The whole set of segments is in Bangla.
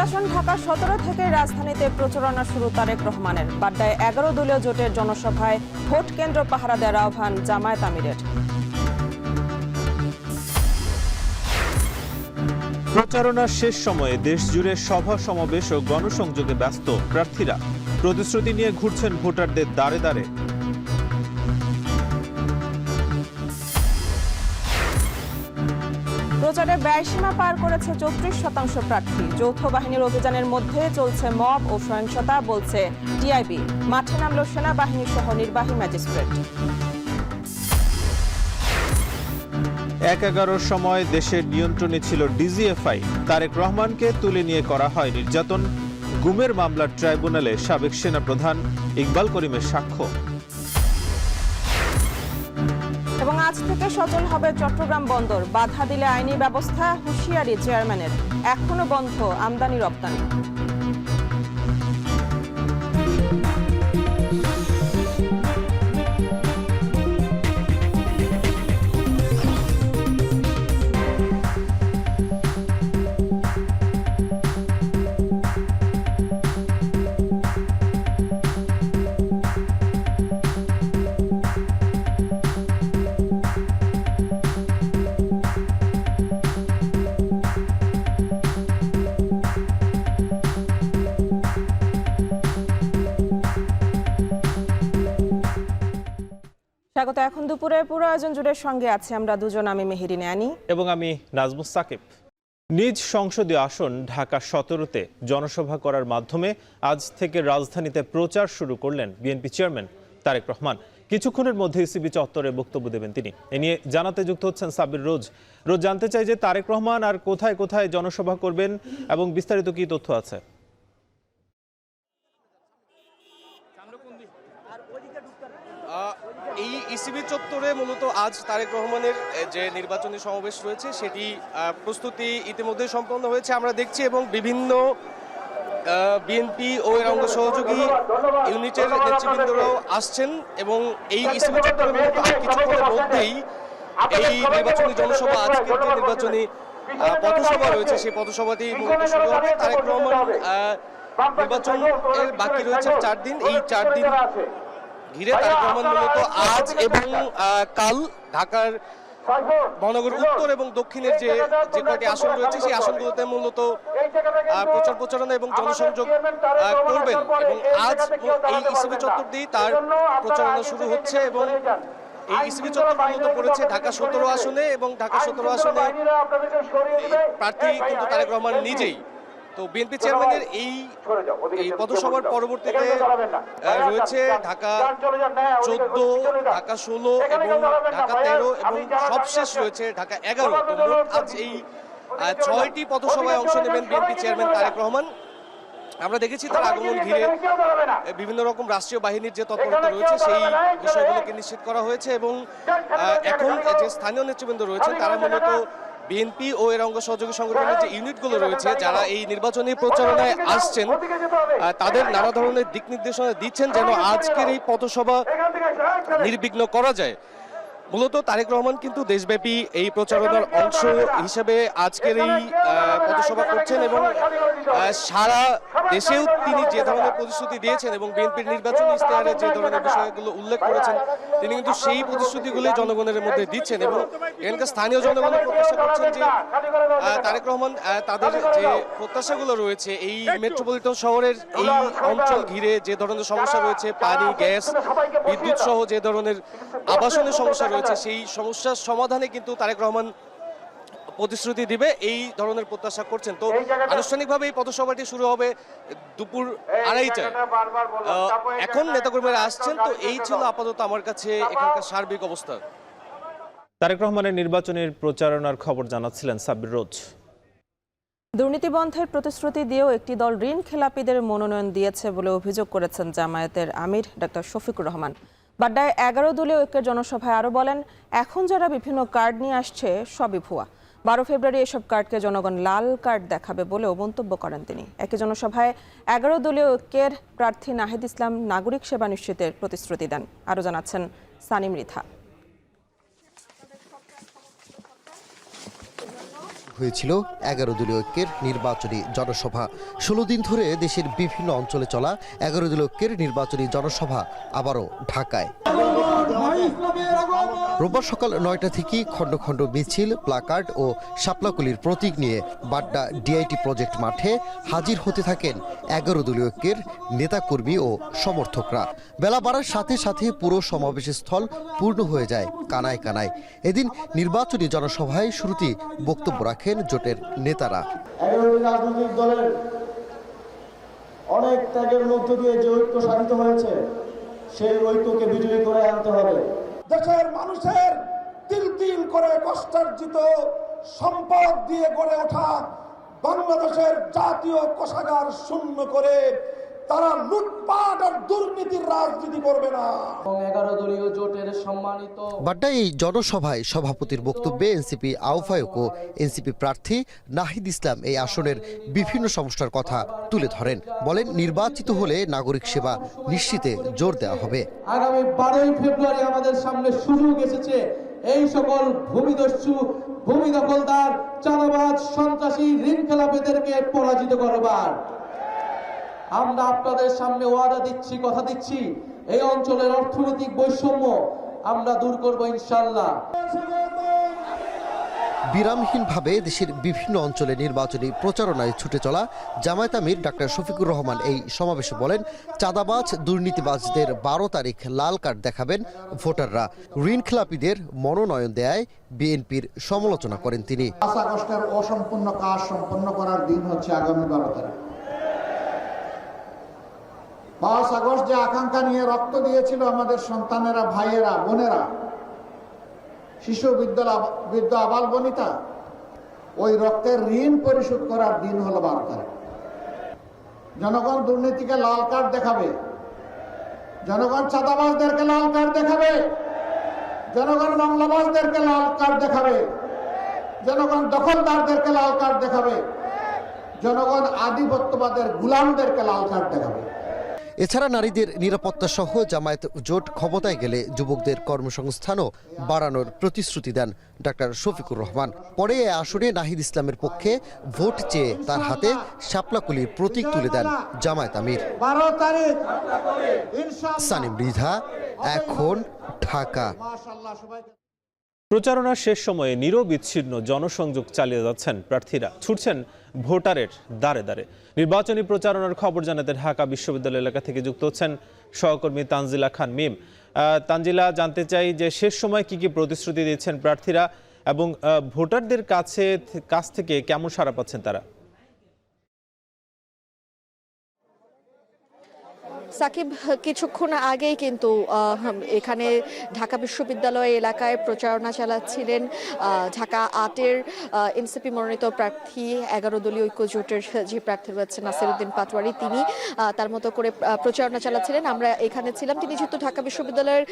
আসন ঢাকা 17 থেকে রাজধানীতে প্রচারণা শুরু তারেক রহমানের। বাড্ডায় 11 দলীয় জোটের জনসভায় ভোট কেন্দ্র পাহারা দেওয়ার আহ্বান জামায়াত আমিরের। প্রচারণার শেষ সময়ে দেশজুড়ে সভা সমাবেশ ও গণসংযোগে ব্যস্ত প্রার্থীরা। প্রতিশ্রুতি নিয়ে ঘুরছেন ভোটারদের দ্বারে দ্বারে। প্রচারে ব্যয়সীমা পার করেছে 34% প্রার্থী। যৌথ বাহিনীর অভিযানের মধ্যে চলছে মব ও সহিংসতা, বলছে টিআইবি। মাঠে নামল সেনাবাহিনী সহ নির্বাহী ম্যাজিস্ট্রেট। 1-11 সময় দেশের নিয়ন্ত্রণে ছিল ডিজিএফআই। তারেক রহমানকে তুলে নিয়ে করা হয় নির্যাতন। গুমের মামলার ট্রাইব্যুনালে সাবেক সেনাপ্রধান ইকবাল করিমের সাক্ষ্য। এবং আজ থেকে সচল হবে চট্টগ্রাম বন্দর। বাধা দিলে আইনি ব্যবস্থা, হুঁশিয়ারি চেয়ারম্যানের। এখনো বন্ধ আমদানি রপ্তানি। স্বাগত। এখন দুপুরে পুরো আয়োজন জুড়ে সঙ্গে আছে আমরা দুজন, আমি মেহেরিন আনি এবং আমি নাজমুস সাকিব। নিজ সংসদীয় আসন ঢাকা 17-তে জনসভা করার মাধ্যমে আজ থেকে রাজধানীতে প্রচার শুরু করলেন বিএনপি চেয়ারম্যান তারেক রহমান। কিছুক্ষণের মধ্যে ইসিবি চত্বরে বক্তব্য দেবেন তিনি। এ নিয়ে জানাতে যুক্ত হচ্ছেন সাব্বির রোজ। জানতে চাই যে তারেক রহমান আর কোথায় কোথায় জনসভা করবেন এবং বিস্তারিত কি তথ্য আছে? এই ইসিবি চত্বরে মূলত আজ তারেক রহমানের যে নির্বাচনী সমাবেশ রয়েছে সেটি প্রস্তুতি ইতিমধ্যে সম্পন্ন হয়েছে আমরা দেখছি, এবং বিভিন্ন বিএনপি ও এর অঙ্গ সহযোগী ইউনিটের নেতৃবৃন্দরাও আসছেন। এবং এই ইসিবি চত্বরে মূলত কিছুক্ষণের মধ্যেই এই নির্বাচনী জনসভা, আজকের যে নির্বাচনী পথসভা রয়েছে সেই পথসভাটি মূলত শুরু হবে। তারেক রহমান নির্বাচনের বাকি রয়েছে 4 দিন। এই 4 দিন ঘিরে তারেক রহমান মূলত আজ এবং কাল ঢাকার মহানগর উত্তর এবং দক্ষিণের যে কয়টি আসন রয়েছে সেই আসনগুলোতে মূলত প্রচার প্রচারণা এবং জনসংযোগ করবেন। এবং আজ এই ইসিবি চত্বর দিয়েই তার প্রচারণা শুরু হচ্ছে। এবং এই ইসিবি চত্বর মূলত পড়েছে ঢাকা 17 আসনে, এবং ঢাকা 17 আসনে প্রার্থী কিন্তু তারেক রহমান নিজেই। তো বিএনপি চেয়ারম্যানের এই পথসভার পরবর্তীতে রয়েছে ঢাকা 14, ঢাকা 16 এবং ঢাকা 13 এবং সবশেষ রয়েছে ঢাকা 11। তো মোট আজ এই 6টি পথসভায় অংশ নেবেন বিএনপি চেয়ারম্যান তারেক রহমান। আমরা দেখেছি তার আগমন ঘিরে বিভিন্ন রকম রাষ্ট্রীয় বাহিনীর যে তৎপরতা রয়েছে সেই বিষয়গুলোকে নিশ্চিত করা হয়েছে। এবং এখন যে স্থানীয় নেতৃবৃন্দ রয়েছেন তারা মূলত বিএনপি ও এর অঙ্গ সহযোগী সংগঠনের যে ইউনিটগুলো রয়েছে যারা এই নির্বাচনী প্রচারণায় আসছেন তাদের নানা ধরনের দিক নির্দেশনা দিচ্ছেন যেন আজকের এই পথসভা নির্বিঘ্ন করা যায়। মূলত তারেক রহমান কিন্তু দেশব্যাপী এই প্রচারণার অংশ হিসেবে আজকের এই পথসভা করছেন, এবং সারা দেশেও তিনি যে ধরনের প্রতিশ্রুতি দিয়েছেন এবং বিএনপির নির্বাচনী ইশতেহারে যে ধরনের বিষয়গুলো উল্লেখ করেছেন তিনি কিন্তু সেই প্রতিশ্রুতিগুলি জনগণের মধ্যে দিচ্ছেন। এবং এখানকার স্থানীয় জনগণ প্রত্যাশা করছেন যে তারেক রহমান তাদের যে প্রত্যাশাগুলো রয়েছে এই মেট্রোপলিটন শহরের এই অঞ্চল ঘিরে যে ধরনের সমস্যা রয়েছে, পানি, গ্যাস, বিদ্যুৎ সহ যে ধরনের আবাসনের সমস্যা রয়েছে সেই সমস্যার সমাধানে কিন্তু তারেক রহমান প্রতিশ্রুতি দিবে, এই ধরনের প্রত্যাশা করছেন। তো আনুষ্ঠানিকভাবে এই পথসভাটি শুরু হবে দুপুর 2:30টায়। এখন নেতাকর্মীরা আসছেন। তো এই ছিল আপাতত আমার কাছে এখানকার সার্বিক অবস্থা। তারেক রহমানের নির্বাচনের প্রচারণার খবর জানাচ্ছিলেন সাব্বির রোজ। দুর্নীতি বন্ধের প্রতিশ্রুতি দিয়েও একটি দল ঋণ খেলাপিদের মনোনয়ন দিয়েছে বলে অভিযোগ করেছেন জামায়াতের আমির ডক্টর শফিকুর রহমান। বাড্ডায় 11 দলীয় ঐক্যের জনসভায় আরও বলেন, এখন যারা বিভিন্ন কার্ড নিয়ে আসছে সবই ভুয়া। 12 ফেব্রুয়ারি এসব কার্ডকে জনগণ লাল কার্ড দেখাবে বলেও মন্তব্য করেন তিনি। একই জনসভায় 11 দলীয় ঐক্যের প্রার্থী নাহিদ ইসলাম নাগরিক সেবা নিশ্চিতের প্রতিশ্রুতি দেন। আরও জানাচ্ছেন সানিম রিথা। হয়েছিল 11 দলীয় ঐক্যের নির্বাচনী জনসভা। 16 দিন ধরে দেশের বিভিন্ন অঞ্চলে চলা 11 দলীয় ঐক্যের নির্বাচনী জনসভা আবারও ঢাকায়। রোববার সকাল 9টা থেকেই খণ্ড খণ্ড মিছিল, প্লাকার্ড ও শাপলাকলির প্রতীক নিয়ে বাড্ডা ডিআইটি প্রজেক্ট মাঠে হাজির হতে থাকেন 11 দলীয় ঐক্যের নেতাকর্মী ও সমর্থকরা। বেলা বাড়ার সাথে সাথে পুরো সমাবেশ স্থল পূর্ণ হয়ে যায় কানায় কানায়। এদিন নির্বাচনী জনসভায় শুরুতেই বক্তব্য রাখেন জোটের নেতারা। 11টি রাজনৈতিক দলের অনেক ত্যাগের মধ্য দিয়ে যে ঐক্য সাধিত হয়েছে, সেই ঐক্যকে বিজয়ী করে আনতে হবে। দেশের মানুষের তিল তিল করে কষ্টার্জিত সম্পদ দিয়ে গড়ে ওঠা বাংলাদেশের জাতীয় কোষাগার শূন্য করে তারা লুটপাট আর দুর্নীতির রাজনীতি করবে না। 11 দলীয় জোটের সম্মানিত বাড্ডায় এই জনসভায় সভাপতির বক্তব্যে এনসিপি আহ্বায়ক ও এনসিপি প্রার্থী নাহিদ ইসলাম এই আসনের বিভিন্ন সমস্যার কথা তুলে ধরেন। বলেন, নির্বাচিত হলে নাগরিক সেবা নিশ্চিতে জোর দেওয়া হবে। আগামী 12ই ফেব্রুয়ারি আমাদের সামনে সুযোগ এসেছে এই সকল ভূমিদস্যু, ভূমি দখলদার, চাঁদাবাজ, সন্ত্রাসী, ঋণ খেলাপিদেরকে পরাজিত করবার। আমরা আপনাদের সামনে ওয়াদা দিচ্ছি, কথা দিচ্ছি, এই অঞ্চলের অর্থনৈতিক বৈষম্য আমরা দূর করব ইনশাআল্লাহ। বিরামহীনভাবে দেশের বিভিন্ন অঞ্চলে নির্বাচনী প্রচারণায় ছুটে চলা জামায়াত আমির ডাক্তার শফিকুর রহমান এই সমাবেশে বলেন, চাঁদাবাজ, দুর্নীতিবাজদের 12 তারিখ লাল কার্ড দেখাবেন ভোটাররা। ঋণ খেলাপিদের মনোনয়ন দেয় বিএনপির সমালোচনা করেন তিনি। 5 আগস্টের অসম্পূর্ণ কাজ সম্পন্ন করার দিন হচ্ছে আগামী 12 তারিখ। 5 আগস্ট যে আকাঙ্ক্ষা নিয়ে রক্ত দিয়েছিল আমাদের সন্তানেরা, ভাইয়েরা, বোনেরা, শিশু, বৃদ্ধ, আবাল বনিতা, ওই রক্তের ঋণ পরিশোধ করার দিন হলো 12 তারিখ। জনগণ দুর্নীতিকে লাল কার্ড দেখাবে, জনগণ চাঁদাবাজদেরকে লাল কার্ড দেখাবে, জনগণ মামলাবাজদেরকে লাল কার্ড দেখাবে, জনগণ দখলদারদেরকে লাল কার্ড দেখাবে, জনগণ আধিপত্যবাদের গুলামদেরকে লাল কার্ড দেখাবে। এছাড়া নারীদের নিরাপত্তা সহ জামায়াত জোট ক্ষমতায় গেলে যুবকদের কর্মসংস্থানও বাড়ানোর প্রতিশ্রুতি দেন ডাক্তার শফিকুর রহমান। পরে এ আসনে নাহিদ ইসলামের পক্ষে ভোট চেয়ে তার হাতে শাপলাকলির প্রতীক তুলে দেন জামায়াত আমির। 12 তারিখ সানিম মৃধা, এখন ঢাকা। প্রচারণার শেষ সময়ে নিরবিচ্ছিন্ন জনসংযোগ চালিয়ে যাচ্ছেন প্রার্থীরা, ছুটছেন ভোটারের দ্বারে দ্বারে। নির্বাচনী প্রচারণার খবর জানাতে ঢাকা বিশ্ববিদ্যালয় এলাকা থেকে যুক্ত হচ্ছেন সহকর্মী তানজিলা খান মিম। তানজিলা, জানতে চাই যে শেষ সময় কি কি প্রতিশ্রুতি দিচ্ছেন প্রার্থীরা এবং ভোটারদের কাছ থেকে কেমন সাড়া পাচ্ছেন তারা? সাকিব, কিছুক্ষণ আগেই কিন্তু এখানে ঢাকা বিশ্ববিদ্যালয় এলাকায় প্রচারণা চালাচ্ছিলেন ঢাকা 8-এর এনসিপি মনোনীত প্রার্থী 11 দলীয় ঐক্য জোটের যে প্রার্থী রয়েছে নাসিরউদ্দিন পাটোয়ারি। তিনি তার মতো করে প্রচারণা চালাচ্ছিলেন। আমরা এখানে ছিলাম। তিনি যেহেতু ঢাকা বিশ্ববিদ্যালয়ের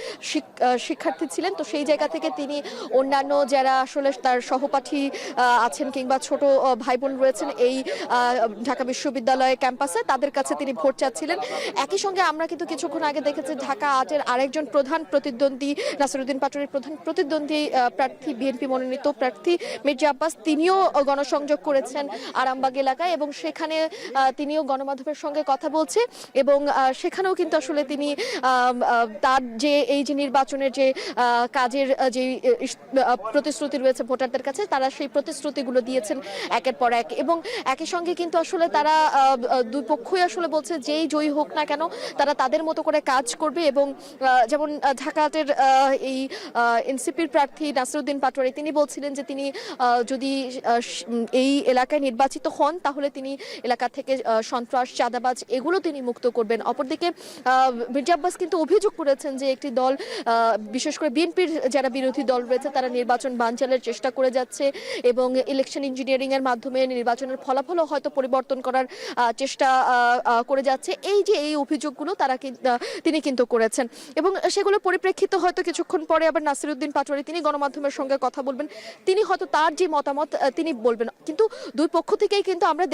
শিক্ষার্থী ছিলেন, তো সেই জায়গা থেকে তিনি অন্যান্য যারা আসলে তার সহপাঠী আছেন কিংবা ছোট ভাই বোন রয়েছেন এই ঢাকা বিশ্ববিদ্যালয় ক্যাম্পাসে, তাদের কাছে তিনি ভোট চাচ্ছিলেন। একই সঙ্গে আমরা কিন্তু কিছুক্ষণ আগে দেখেছি ঢাকা 8-এর আরেকজন প্রধান প্রতিদ্বন্দ্বী নাসিরউদ্দিন পাটোয়ারির প্রধান প্রতিদ্বন্দ্বী প্রার্থী বিএনপি মনোনীত প্রার্থী মির্জা আব্বাস, তিনিও গণসংযোগ করেছেন আরামবাগ এলাকায় এবং সেখানে তিনিও গণমাধ্যমের সঙ্গে কথা বলছে এবং সেখানেও কিন্তু আসলে তিনি তার যে এই যে নির্বাচনের যে কাজের যে প্রতিশ্রুতি রয়েছে ভোটারদের কাছে, তারা সেই প্রতিশ্রুতিগুলো দিয়েছেন একের পর এক এবং একই সঙ্গে কিন্তু আসলে তারা দুই পক্ষই আসলে বলছে যেই জয়ী হোক না কেন তারা তাদের মতো করে কাজ করবে এবং যেমন ঢাকাতের এই এনসিপির প্রার্থী নাসিরউদ্দিন পাটোয়ারি তিনি বলছিলেন যে তিনি যদি এই এলাকায় নির্বাচিত হন তাহলে তিনি এলাকা থেকে সন্ত্রাস, চাঁদাবাজ এগুলো তিনি মুক্ত করবেন। অপরদিকে মির্জা আব্বাস কিন্তু অভিযোগ করেছেন যে একটি দল, বিশেষ করে বিএনপির যারা বিরোধী দল রয়েছে, তারা নির্বাচন বানচালের চেষ্টা করে যাচ্ছে এবং ইলেকশন ইঞ্জিনিয়ারিং এর মাধ্যমে নির্বাচনের ফলাফলও হয়তো পরিবর্তন করার চেষ্টা করে যাচ্ছে। এই যে এই অভিযোগ অভিযোগগুলো তিনি কিন্তু করেছেন এবং সেগুলো পরিপ্রেক্ষিত হয়তো কিছুক্ষণ পরে আবার নাসিরউদ্দিন পাটোয়ারি তিনি গণমাধ্যমের সঙ্গে কথা বলবেন, তিনি হয়তো তার যে মতামত তিনি বলবেন। কিন্তু দুই পক্ষ থেকেই কিন্তু আমরা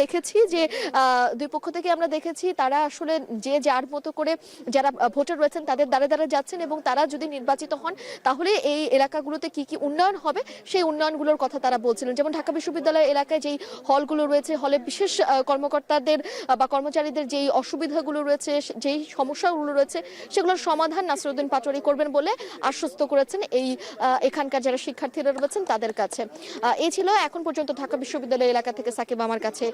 দেখেছি তারা আসলে যে যার মতো করে যারা ভোটার রয়েছেন তাদের দ্বারে দ্বারে যাচ্ছেন এবং তারা যদি নির্বাচিত হন তাহলে এই এলাকাগুলোতে কি কি উন্নয়ন হবে সেই উন্নয়নগুলোর কথা তারা বলছিলেন। যেমন ঢাকা বিশ্ববিদ্যালয় এলাকায় যেই হলগুলো রয়েছে, হলে বিশেষ কর্মকর্তাদের বা কর্মচারীদের যেই অসুবিধাগুলো রয়েছে, যেই সমস্যাগুলো রয়েছে সেগুলোর সমাধান নাসিরউদ্দিন পাটোয়ারি করবেন বলে আশ্বস্ত করেছেন এখানকার যারা শিক্ষার্থীরা রয়েছেন তাদের কাছে। এই ছিল এখন পর্যন্ত ঢাকা বিশ্ববিদ্যালয় এলাকা থেকে সাকিব আমার কাছে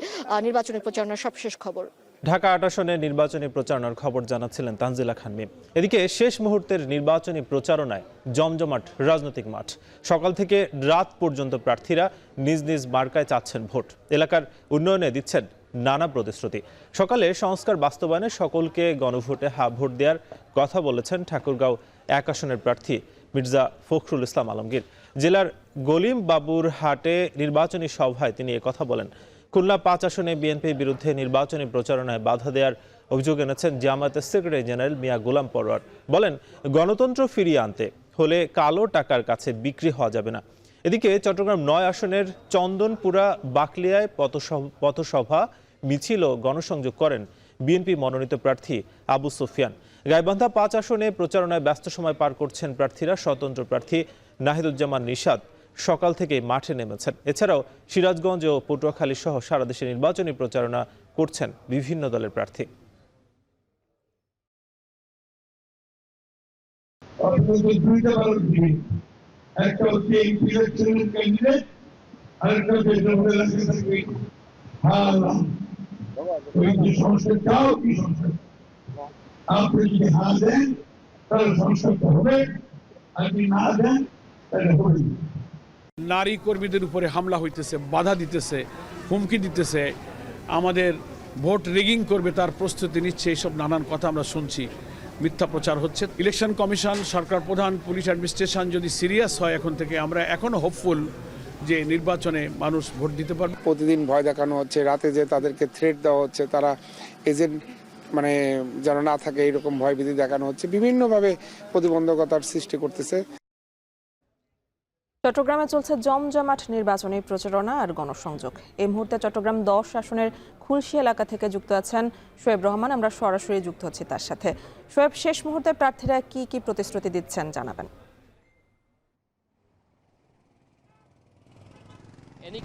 নির্বাচনী প্রচারণার সবশেষ খবর। ঢাকা ৮ আসনে নির্বাচনী প্রচারণার খবর জানাচ্ছিলেন তানজিলা খান মিম। এদিকে শেষ মুহূর্তের নির্বাচনী প্রচারণায় জমজমাট রাজনৈতিক মাঠ। সকাল থেকে রাত পর্যন্ত প্রার্থীরা নিজ নিজ মার্কায় চাচ্ছেন ভোট, এলাকার উন্নয়নে দিচ্ছেন নানা প্রতিশ্রুতি। সকালে সংস্কার বাস্তবায়নে সকলকে গণভোটে ভোট দেওয়ার কথা বলেছেন ঠাকুরগাঁও ১ আসনের প্রার্থী মির্জা ফখরুল ইসলাম আলমগীর। জেলার গলিম বাবুর হাটে নির্বাচনী সভায় তিনি একথা বলেন। খুলনা ৫ আসনে বিএনপির বিরুদ্ধে নির্বাচনী প্রচারণায় বাধা দেওয়ার অভিযোগ এনেছেন জামায়াতের সেক্রেটারি জেনারেল মিয়া গোলাম পরোয়ার। বলেন, গণতন্ত্র ফিরিয়ে আনতে হলে কালো টাকার কাছে বিক্রি হওয়া যাবে না। এদিকে চট্টগ্রাম ৯ আসনের চন্দনপুরা বাকলিয়ায় পথসভা মিছিল ও গণসংযোগ করেন বিএনপি মনোনীত প্রার্থী আবু সুফিয়ান। গাইবান্ধা ৫ আসনে প্রচারণায় ব্যস্ত সময় পার করছেন প্রার্থীরা। স্বতন্ত্র প্রার্থী নাহিদুজ্জামান নিশাদ সকাল থেকেই মাঠে নেমেছেন। এছাড়াও সিরাজগঞ্জ ও পটুয়াখালী সহ সারা দেশে নির্বাচনী প্রচারণা করছেন বিভিন্ন দলের প্রার্থী। আপনি যদি হা দেন তাহলে সংসদ হবে, আপনি না দেন তাহলে হবে। নারী কর্মীদের উপরে হামলা হইতেছে, বাধা দিতেছে, হুমকি দিতেছে, আমাদের ভোট রিগিং করবে তার প্রস্তুতি নিচ্ছে, এইসব নানান কথা আমরা শুনছি। মিথ্যা প্রচার হচ্ছে। ইলেকশন কমিশন, সরকার প্রধান, পুলিশ অ্যাডমিনিস্ট্রেশন যদি সিরিয়াস হয় এখন থেকে, আমরা এখনো হোপফুল যে নির্বাচনে মানুষ ভোট দিতে পারবে। প্রতিদিন ভয় দেখানো হচ্ছে, রাতে যে তাদেরকে থ্রেট দেওয়া হচ্ছে, তারা এজেন্ট যেন না থাকে এইরকম ভয়ভীতি দেখানো হচ্ছে, বিভিন্নভাবে প্রতিবন্ধকতার সৃষ্টি করতেছে। চট্টগ্রামে চলছে জমজমাট নির্বাচনী প্রচারণা আর গণসংযোগ। এই মুহূর্তে চট্টগ্রাম ১০ আসনের খুলশী এলাকা থেকে যুক্ত আছেন শোয়েব রহমান। আমরা সরাসরি যুক্ত হচ্ছি তার সাথে। শোয়েব, শেষ মুহূর্তে প্রার্থীরা কি কি প্রতিশ্রুতি দিচ্ছেন জানাবেন।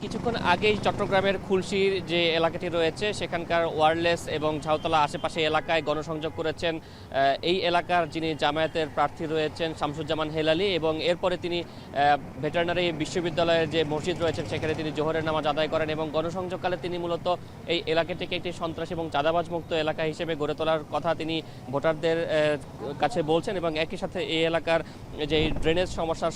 কিছুক্ষণ আগেই চট্টগ্রামের খুলশীর যে এলাকাটি রয়েছে সেখানকার ওয়ারলেস এবং ঝাউতলা আশেপাশে এলাকায় গণসংযোগ করেছেন এই এলাকার যিনি জামায়াতের প্রার্থী রয়েছেন শামসুজ্জামান হেলালি, এবং এরপরে তিনি ভেটেরিনারি বিশ্ববিদ্যালয়ের যে মসজিদ রয়েছেন সেখানে তিনি জোহরের নামাজ আদায় করেন এবং গণসংযোগকালে তিনি মূলত এই এলাকাটিকে একটি সন্ত্রাস এবং চাঁদাবাজ মুক্ত এলাকা হিসেবে গড়ে তোলার কথা তিনি ভোটারদের কাছে বলছেন এবং একই সাথে এই এলাকার যে ড্রেনেজ সমস্যা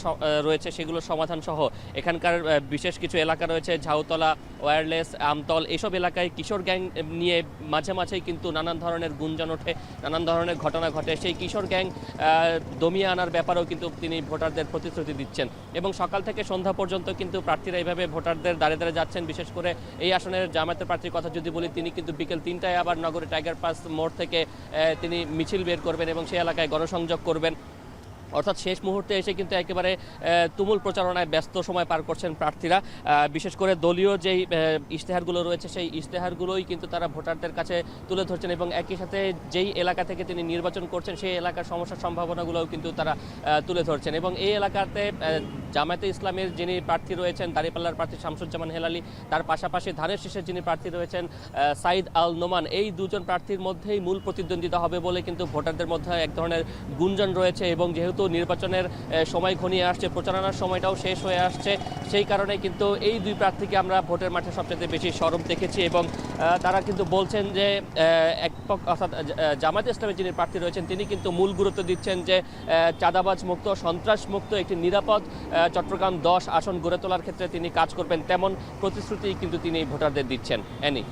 রয়েছে সেগুলোর সমাধান সহ এখানকার বিশেষ কিছু এলাকা রয়েছে ঝাউতলা, ওয়্যারলেস, আমতল, এইসব এলাকায় কিশোর গ্যাং নিয়ে মাঝে মাঝেই কিন্তু নানান ধরনের গুঞ্জন ওঠে, নানান ধরনের ঘটনা ঘটে। সেই কিশোর গ্যাং দমিয়ে আনার ব্যাপারেও কিন্তু তিনি ভোটারদের প্রতিশ্রুতি দিচ্ছেন এবং সকাল থেকে সন্ধ্যা পর্যন্ত কিন্তু প্রার্থীরা এইভাবে ভোটারদের দাঁড়ে দাঁড়ে যাচ্ছেন। বিশেষ করে এই আসনের জামায়াতের প্রার্থীর কথা যদি বলি, তিনি কিন্তু বিকেল ৩টায় আবার নগরে টাইগার পাস মোড় থেকে তিনি মিছিল বের করবেন এবং সেই এলাকায় গণসংযোগ করবেন। অর্থাৎ শেষ মুহূর্তে এসে কিন্তু একেবারে তুমুল প্রচারণায় ব্যস্ত সময় পার করছেন প্রার্থীরা। বিশেষ করে দলীয় যেই ইশতেহারগুলো রয়েছে সেই ইশতেহারগুলোই কিন্তু তারা ভোটারদের কাছে তুলে ধরছেন এবং একই সাথে যেই এলাকা থেকে তিনি নির্বাচন করছেন সেই এলাকার সমস্যার সম্ভাবনাগুলোও কিন্তু তারা তুলে ধরছেন এবং এই এলাকাতে জামায়াতে ইসলামের যিনি প্রার্থী রয়েছেন দাঁড়িপাল্লার প্রার্থী শামসুজ্জামান হেলালি, তার পাশাপাশি ধানের শীষের যিনি প্রার্থী রয়েছেন সাইদ আল নোমান, এই দুজন প্রার্থীর মধ্যেই মূল প্রতিদ্বন্দ্বিতা হবে বলে কিন্তু ভোটারদের মধ্যে এক ধরনের গুঞ্জন রয়েছে এবং যেহেতু নির্বাচনের সময় ঘনিয়ে আসছে, প্রচারণার সময়টাও শেষ হয়ে আসছে, সেই কারণে কিন্তু এই দুই প্রার্থীকে আমরা ভোটের মাঠে সবচেয়ে বেশি সরব দেখেছি এবং তারা কিন্তু বলছেন যে অর্থাৎ জামায়াতে ইসলামের যিনি প্রার্থী রয়েছেন তিনি কিন্তু মূল গুরুত্ব দিচ্ছেন যে চাঁদাবাজ মুক্ত, সন্ত্রাস মুক্ত একটি নিরাপদ চট্টগ্রাম ১০ আসন গড়ে তোলার ক্ষেত্রে তিনি কাজ করবেন, তেমন প্রতিশ্রুতি কিন্তু তিনি ভোটারদের দিচ্ছেন। এনি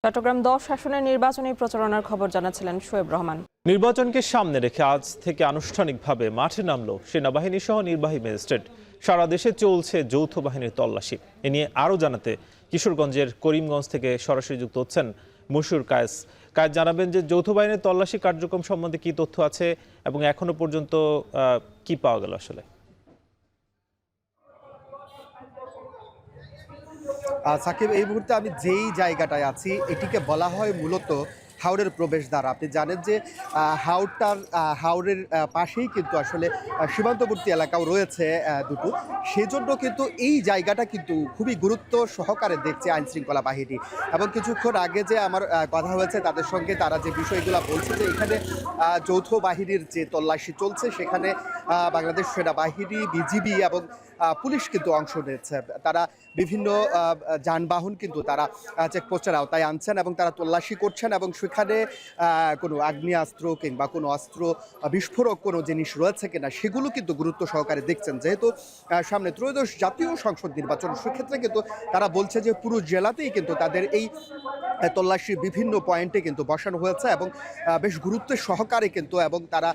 চট্টগ্রাম ১০ আসনের নির্বাচনী প্রচারণার খবর জানাচ্ছিলেন শোয়েব রহমান। নির্বাচনকে সামনে রেখে আজ থেকে আনুষ্ঠানিকভাবে মাঠে নামলো সেনাবাহিনী সহ নির্বাহী ম্যাজিস্ট্রেট। সারা দেশে চলছে যৌথ বাহিনীর তল্লাশি। এ নিয়ে আরও জানাতে কিশোরগঞ্জের করিমগঞ্জ থেকে সরাসরি যুক্ত হচ্ছেন মশিউর কায়েস। কাজ জানাবেন যে যৌথ বাহিনীর তল্লাশি কার্যক্রম সম্বন্ধে কি তথ্য আছে এবং এখনো পর্যন্ত কি পাওয়া গেল আসলে? সাকিব, এই মুহূর্তে আমি যেই জায়গাটায় আছি এটিকে বলা হয় মূলত হাওরের প্রবেশদ্বার। আপনি জানেন যে হাওরের পাশেই কিন্তু আসলে সীমান্তবর্তী এলাকাও রয়েছে দুটো, সেজন্য কিন্তু এই জায়গাটা কিন্তু খুবই গুরুত্ব সহকারে দেখছে আইন শৃঙ্খলা বাহিনী। এবং কিছুক্ষণ আগে যে আমার কথা হয়েছে তাদের সঙ্গে, তারা যে বিষয়গুলো বলছে যে এখানে যৌথ বাহিনীর যে তল্লাশি চলছে সেখানে বাংলাদেশ সেনাবাহিনী, বিজিবি এবং পুলিশ কিন্তু অংশ নিয়েছে। তারা বিভিন্ন যানবাহন কিন্তু তারা চেকপোস্টের আওতায় আনছেন এবং তারা তল্লাশি করছেন এবং সেখানে কোনো আগ্নেয়াস্ত্র কিংবা কোনো অস্ত্র, বিস্ফোরক কোনো জিনিস রয়েছে কিনা সেগুলো কিন্তু গুরুত্ব সহকারে দেখছেন। যেহেতু সামনে ত্রয়োদশ জাতীয় সংসদ নির্বাচন, সেক্ষেত্রে কিন্তু তারা বলছে যে পুরো জেলাতেই কিন্তু তাদের এই তল্লাশি বিভিন্ন পয়েন্টে কিন্তু বসানো হয়েছে এবং বেশ গুরুত্ব সহকারে কিন্তু, এবং তারা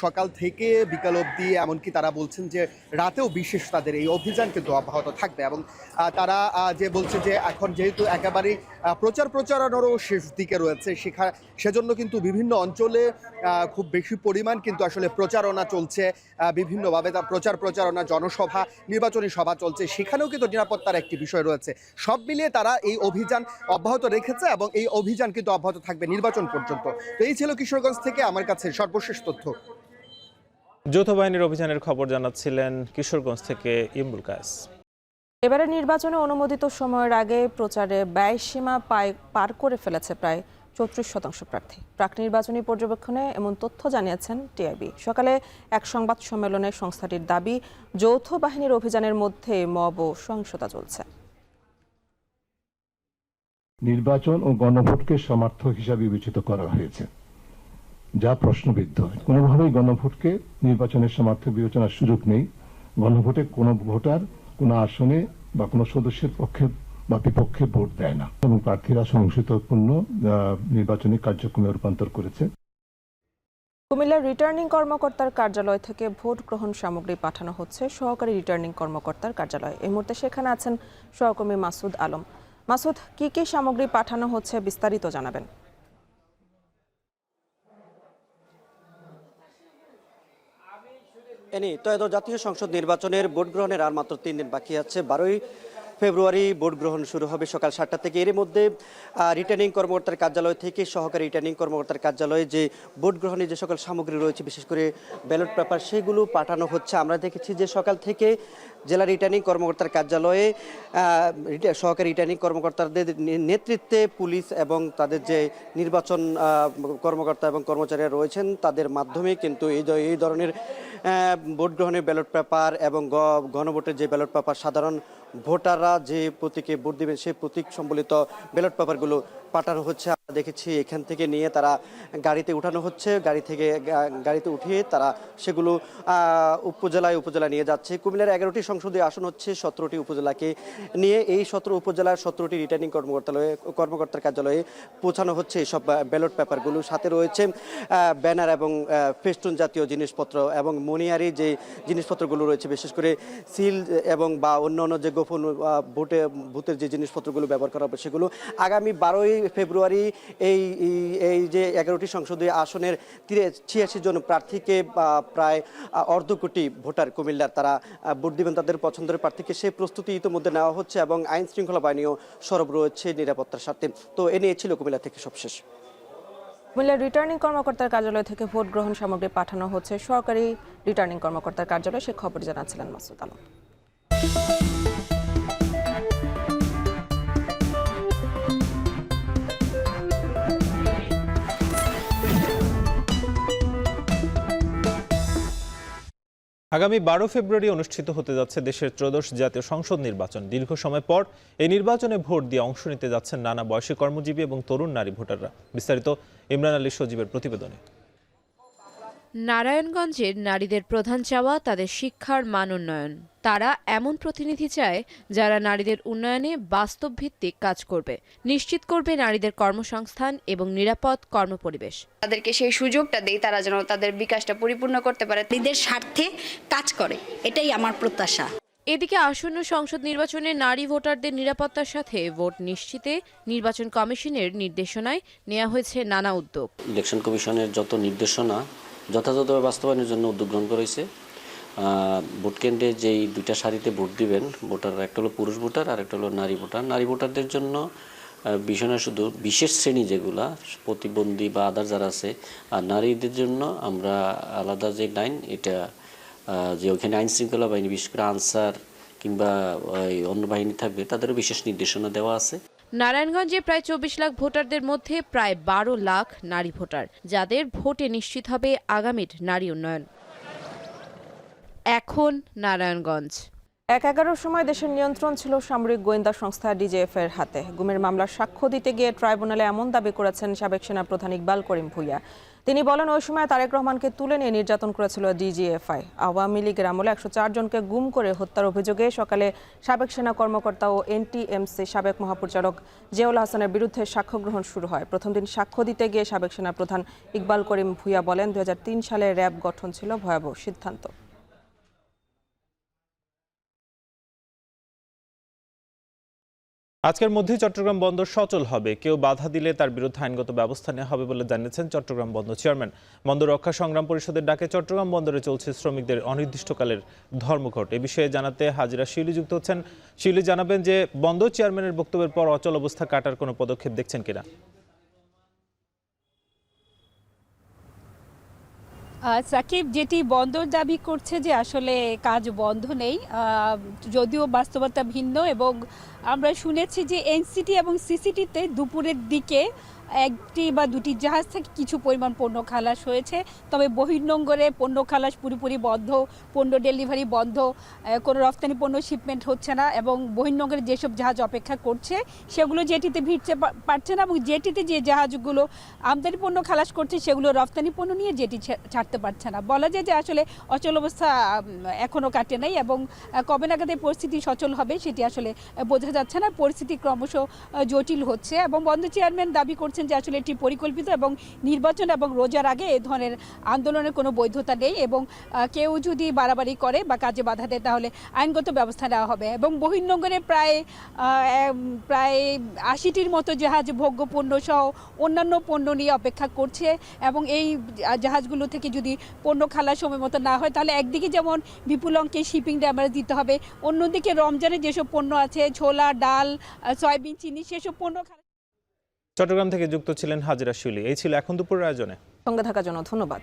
সকাল থেকে বিকাল অবধি, এমনকি তারা বলছেন যে রাতেও বিশেষ তাদের এই অভিযান কিন্তু অব্যাহত থাকবে। এবং তারা যে বলছে যে এখন যেহেতু একেবারেই প্রচারণারও শেষ দিকে রয়েছে, সেজন্য কিন্তু বিভিন্ন অঞ্চলে খুব বেশি পরিমাণ কিন্তু আসলে প্রচারণা চলছে, বিভিন্নভাবে তার প্রচারণা, জনসভা, নির্বাচনী সভা চলছে, সেখানেও কিন্তু নিরাপত্তার একটি বিষয় রয়েছে। সব মিলিয়ে তারা এই অভিযান অব্যাহত রেখেছে এবং এই অভিযান কিন্তু অব্যাহত থাকবে নির্বাচন পর্যন্ত। তো এই ছিল কিশোরগঞ্জ থেকে আমার কাছে সর্বশেষ তথ্য। যৌথ বাহিনীর অভিযানের খবর জানাচ্ছিলেন কিশোরগঞ্জ থেকে ইমরুল কায়েস। এবারে নির্বাচনে অনুমোদিত সময়ের আগে প্রচারে ব্যয়সীমা পার করে ফেলেছে প্রায় 34% প্রার্থী। প্রাক নির্বাচনী পর্যবেক্ষণে এমন তথ্য জানিয়েছেন টিআইবি। সকালে এক সংবাদ সম্মেলনে সংস্থাটির দাবি, যৌথ বাহিনীর অভিযানের মধ্যে মব ও সহিংসতা চলছে। নির্বাচন ও গণভোটকে সমার্থক হিসাবে বিবেচিত করা হয়েছে, যা প্রশ্নবিদ্ধ। কোনোভাবেই গণভোটকে নির্বাচনের সমার্থক বিবেচনার সুযোগ নেই। গণভোটে কোনো ভোটার কোনো আসনে বা কোনো সদস্যের পক্ষে বা বিপক্ষে ভোট দেয় না এবং প্রার্থীরা সহিংসতাপূর্ণ নির্বাচনী কার্যক্রমে রূপান্তর করেছে। কুমিল্লার রিটার্নিং কর্মকর্তার কার্যালয় থেকে ভোট গ্রহণ সামগ্রী পাঠানো হচ্ছে সহকারী রিটার্নিং কর্মকর্তার কার্যালয়ে। এই মুহূর্তে সেখানে আছেন সহকর্মী মাসুদ আলম। মাসুদ, কি কি সামগ্রী পাঠানো হচ্ছে বিস্তারিত জানাবেন। ত্রয়োদশ জাতীয় সংসদ নির্বাচনের ভোট গ্রহণের আর মাত্র 3 দিন বাকি আছে। 12ই ফেব্রুয়ারি ভোট গ্রহণ শুরু হবে সকাল 7টা থেকে। এর মধ্যে রিটার্নিং কর্মকর্তার কার্যালয় থেকে সহকারী রিটার্নিং কর্মকর্তার কার্যালয়ে যে ভোট গ্রহণে যে সকল সামগ্রী রয়েছে, বিশেষ করে ব্যালট পেপার, সেগুলো পাঠানো হচ্ছে। আমরা দেখেছি যে সকাল থেকে জেলা রিটার্নিং কর্মকর্তার কার্যালয়ে সহকারী রিটার্নিং কর্মকর্তাদের নেতৃত্বে পুলিশ এবং তাদের যে নির্বাচন কর্মকর্তা এবং কর্মচারীরা রয়েছেন তাদের মাধ্যমে কিন্তু এই ধরনের ভোট গ্রহণের ব্যালট পেপার এবং গণভোটের যে ব্যালট পেপার, সাধারণ ভোটাররা যে প্রতীকে ভোট দেবেন সেই প্রতীক সম্বলিত ব্যালট পেপারগুলো পাঠানো হচ্ছে। আমরা দেখেছি এখান থেকে নিয়ে তারা গাড়িতে উঠানো হচ্ছে, গাড়িতে উঠিয়ে তারা সেগুলো উপজেলায় নিয়ে যাচ্ছে। কুমিল্লার 11টি সংসদীয় আসন হচ্ছে 17টি উপজেলাকে নিয়ে। এই 17 উপজেলার 17টি রিটার্নিং কর্মকর্তার কার্যালয়ে পৌঁছানো হচ্ছে এইসব ব্যালট পেপারগুলো। সাথে রয়েছে ব্যানার এবং ফেস্টুন জাতীয় জিনিসপত্র এবং মনিয়ারি যে জিনিসপত্রগুলো রয়েছে, বিশেষ করে সিল এবং বা অন্যান্য যে গোপন ভোটের যে জিনিসপত্রগুলো ব্যবহার করা হবে সেগুলো। আগামী 12ই ফেব্রুয়ারি এই যে 11টি সংসদীয় আসনের 86 জন প্রার্থীকে প্রায় অর্ধ কোটি ভোটার কুমিল্লার তারা ভোট দিবেন তাদের পছন্দের প্রার্থীকে। সেই প্রস্তুতি ইতিমধ্যে নেওয়া হচ্ছে এবং আইন শৃঙ্খলা বাহিনীও সরব রয়েছে নিরাপত্তার স্বার্থে। তো এ নিয়ে ছিল কুমিল্লা থেকে সবশেষ। কুমিল্লার রিটার্নিং কর্মকর্তার কার্যালয় থেকে ভোট গ্রহণ সামগ্রী পাঠানো হচ্ছে সহকারী রিটার্নিং কর্মকর্তার কার্যালয়ে, সে খবর জানাচ্ছিলেন মাসুদ আলম। আগামী 12 ফেব্রুয়ারি অনুষ্ঠিত হতে যাচ্ছে দেশের ত্রয়োদশ জাতীয় সংসদ নির্বাচন। দীর্ঘ সময় পর এই নির্বাচনে ভোট দিয়ে অংশ নিতে যাচ্ছেন নানা বয়সী কর্মজীবী এবং তরুণ নারী ভোটাররা। বিস্তারিত ইমরান আলী সজীবের প্রতিবেদনে। নারায়ণগঞ্জের নারীদের প্রধান চাওয়া তাদের শিক্ষার মান উন্নয়ন। তারা এমন প্রতিনিধি চায় যারা নারীদের উন্নয়নে বাস্তব ভিত্তিক কাজ করবে, নিশ্চিত করবে নারীদের কর্মসংস্থান এবং নিরাপদ কর্মপরিবেশ। তাদেরকে সেই সুযোগটা দেই, তারা যেন তাদের বিকাশটা পরিপূর্ণ করতে পারে, নারীদের স্বার্থে কাজ করে, এটাই আমার প্রত্যাশা। এদিকে আসন্ন সংসদ নির্বাচনে নারী ভোটারদের নিরাপত্তার সাথে ভোট নিশ্চিতে নির্বাচন কমিশনের নির্দেশনায় নেওয়া হয়েছে নানা উদ্যোগ। ইলেকশন কমিশনের যত নির্দেশনা যথাযথভাবে বাস্তবায়নের জন্য উদ্যোগ গ্রহণ করা হয়েছে। ভোট কেন্দ্রে যেই দুইটা সারিতে ভোট দিবেন ভোটার, একটা হলো পুরুষ ভোটার আর একটা হলো নারী ভোটার। নারী ভোটারদের জন্য বিষয় না শুধু বিশেষ শ্রেণী যেগুলা প্রতিবন্ধী বা আদার যারা আছে, আর নারীদের জন্য আমরা আলাদা যে লাইন, এটা যে ওখানে আইন শৃঙ্খলা বাহিনী বিশেষ করে আনসার কিংবা অন্য বাহিনী থাকবে তাদেরও বিশেষ নির্দেশনা দেওয়া আছে। নারায়ণগঞ্জে প্রায় 24 লাখ ভোটারদের মধ্যে প্রায় 12 লাখ নারী ভোটার, যাদের ভোটে নিশ্চিত হবে আগামীর নারী উন্নয়ন। এখন নারায়ণগঞ্জ ১-১১ সময় দেশের নিয়ন্ত্রণ ছিল সামরিক গোয়েন্দা সংস্থা ডিজিএফ এর হাতে। গুমের মামলার সাক্ষ্য দিতে গিয়ে ট্রাইব্যুনালে এমন দাবি করেছেন সাবেক সেনাপ্রধান ইকবাল করিম ভূঁইয়া। তিনি বলেন, ওই সময় তারেক রহমানকে তুলে নিয়ে নির্যাতন করেছিল ডিজিএফআই। আওয়ামী লীগের আমলে 104 জনকে গুম করে হত্যার অভিযোগে সকালে সাবেক সেনা কর্মকর্তা ও এনটিএমসি সাবেক মহাপরিচালক জিয়াউল হাসানের বিরুদ্ধে সাক্ষ্য গ্রহণ শুরু হয়। প্রথম দিন সাক্ষ্য দিতে গিয়ে সাবেক সেনাপ্রধান ইকবাল করিম ভূঁইয়া বলেন, 2003 সালে র্যাব গঠন ছিল ভয়াবহ সিদ্ধান্ত। আজকের মধ্যেই চট্টগ্রাম বন্দর সচল হবে। কেউ বাধা দিলে তার বিরুদ্ধে আইনগত ব্যবস্থা নেওয়া হবে বলে জানিয়েছেন চট্টগ্রাম বন্দর চেয়ারম্যান। বন্দর রক্ষা সংগ্রাম পরিষদের ডাকে চট্টগ্রাম বন্দরে চলছে শ্রমিকদের অনির্দিষ্টকালের ধর্মঘট। এ বিষয়ে জানাতে হাজিরা শিউলি যুক্ত হচ্ছেন। শিউলি, জানাবেন যে বন্দর চেয়ারম্যানের বক্তব্যের পর অচল অবস্থা কাটার কোনো পদক্ষেপ দেখছেন কিনা? সাকিব, যেটি বন্দর দাবি করছে যে আসলে কাজ বন্ধ নেই, যদিও বাস্তবতা ভিন্ন। এবং আমরা শুনেছি যে এনসিটি এবং সিসিটিতে দুপুরের দিকে একটি বা দুটি জাহাজ থেকে কিছু পরিমাণ পণ্য খালাস হয়েছে, তবে বহির্নোঙরে পণ্য খালাস পুরোপুরি বন্ধ, পণ্য ডেলিভারি বন্ধ, কোনো রপ্তানি পণ্য শিপমেন্ট হচ্ছে না। এবং বহির্নোঙরে যেসব জাহাজ অপেক্ষা করছে সেগুলো জেটিতে ভিড়তে পারছে না, এবং জেটিতে যে জাহাজগুলো আমদানি পণ্য খালাস করছে সেগুলো রপ্তানি পণ্য নিয়ে জেটি ছাড়তে পারছে না। বলা যায় যে আসলে অচল অবস্থা এখনও কাটে নাই, এবং কবে নাগাদ এই পরিস্থিতি সচল হবে সেটি আসলে বোঝা যাচ্ছে না। পরিস্থিতি ক্রমশ জটিল হচ্ছে, এবং বন্দর চেয়ারম্যান দাবি করছে যে আসলে এটি পরিকল্পিত, এবং নির্বাচন এবং রোজার আগে এই ধরনের আন্দোলনের কোনো বৈধতা নেই, এবং কেউ যদি বাড়াবাড়ি করে বা কাজে বাধা দেয় তাহলে আইনগত ব্যবস্থা নেওয়া হবে। এবং বহির্নোঙরে প্রায় 80টির মতো জাহাজ ভোগ্য পণ্য সহ অন্যান্য পণ্য নিয়ে অপেক্ষা করছে, এবং এই জাহাজগুলো থেকে যদি পণ্য খালাস সময় মতো না হয় তাহলে একদিকে যেমন বিপুল অঙ্কের শিপিং ড্যামেজ দিতে হবে, অন্যদিকে রমজানের যেসব পণ্য আছে ছোলা, ডাল, সয়াবিন, চিনি, সেসব পণ্য। চট্টগ্রাম থেকে যুক্ত ছিলেন হাজিরা শিউলি। এই ছিল এখন দুপুরের আয়োজনে। সঙ্গে থাকার জন্য ধন্যবাদ।